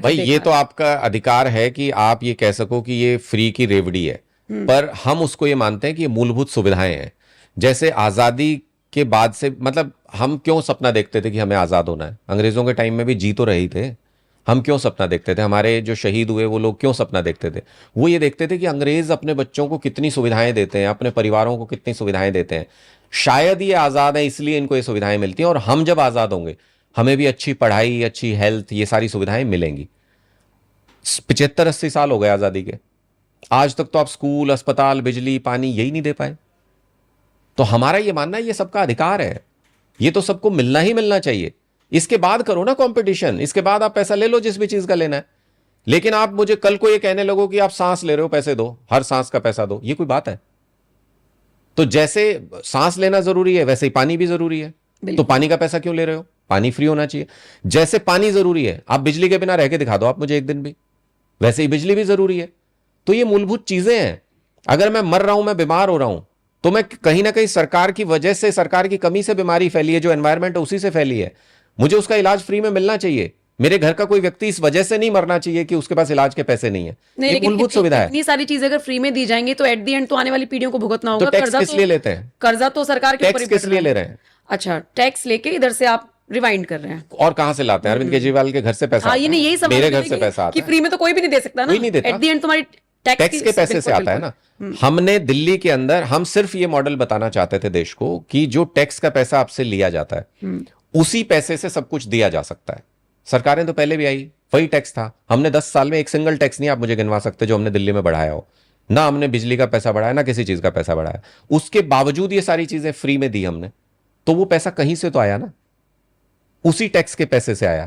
भाई ये तो आपका अधिकार है कि आप ये कह सको कि ये फ्री की रेवड़ी है, पर हम उसको ये मानते हैं कि ये मूलभूत सुविधाएं हैं। जैसे आजादी के बाद से, मतलब हम क्यों सपना देखते थे कि हमें आजाद होना है? अंग्रेजों के टाइम में भी जी तो रही थे। हम क्यों सपना देखते थे? हमारे जो शहीद हुए वो लोग क्यों सपना देखते थे? वो ये देखते थे कि अंग्रेज अपने बच्चों को कितनी सुविधाएं देते हैं, अपने परिवारों को कितनी सुविधाएं देते हैं, शायद ये आजाद है इसलिए इनको ये सुविधाएं मिलती हैं, और हम जब आजाद होंगे हमें भी अच्छी पढ़ाई, अच्छी हेल्थ, ये सारी सुविधाएं मिलेंगी। 75-80 साल हो गए आजादी के, आज तक तो आप स्कूल, अस्पताल, बिजली, पानी यही नहीं दे पाए। तो हमारा ये मानना है ये सबका अधिकार है, ये तो सबको मिलना ही मिलना चाहिए। इसके बाद करो ना कंपटीशन, इसके बाद आप पैसा ले लो जिस भी चीज का लेना है। लेकिन आप मुझे कल को ये कहने लगो कि आप सांस ले रहे हो पैसे दो, हर सांस का पैसा दो, ये कोई बात है? तो जैसे सांस लेना जरूरी है वैसे ही पानी भी जरूरी है, तो पानी का पैसा क्यों ले रहे हो? पानी फ्री होना चाहिए। जैसे पानी जरूरी है, आप बिजली के बिना रह के दिखा दो आप मुझे एक दिन भी, वैसे ही बिजली भी जरूरी है। तो ये मूलभूत चीजें हैं। अगर मैं मर रहा हूं, मैं बीमार हो रहा हूं, तो मैं कहीं ना कहीं सरकार की वजह से, सरकार की कमी से बीमारी फैली है, जो एनवायरमेंट है उसी से फैली है, मुझे उसका इलाज फ्री में मिलना चाहिए। मेरे घर का कोई व्यक्ति इस वजह से नहीं मरना चाहिए कि उसके पास इलाज के पैसे नहीं है। ये मूलभूत सुविधा है। इतनी सारी चीजें अगर फ्री में दी जाएंगी तो एट द एंड तो आने वाली पीढ़ियों को भुगतना होगा। तो टैक्स किस लिए लेते हैं? कर्जा तो सरकार के ऊपर ही टैक्स किस लिए ले रहे हैं? अच्छा, टैक्स लेके इधर से आप रिवाइंड कर रहे हैं, और कहां से लाते हैं? अरविंद केजरीवाल के घर से पैसा? हाँ, ये नहीं, यही समझ मेरे घर से पैसा आता कि है? फ्री में तो कोई भी नहीं दे सकता ना, कोई नहीं देता। एट द एंड तुम्हारी टैक्स के पैसे से आता है ना। हमने दिल्ली के अंदर, हम सिर्फ ये मॉडल बताना चाहते थे देश को कि जो टैक्स का पैसा आपसे लिया जाता है उसी पैसे से सब कुछ दिया जा सकता है। सरकारें तो पहले भी आई, वही टैक्स था। हमने 10 साल में एक सिंगल टैक्स नहीं आप मुझे गिनवा सकते जो हमने दिल्ली में बढ़ाया हो। ना हमने बिजली का पैसा बढ़ाया, ना किसी चीज का पैसा बढ़ाया। उसके बावजूद ये सारी चीजें फ्री में दी हमने, तो वो पैसा कहीं से तो आया ना, उसी टैक्स के पैसे से आया।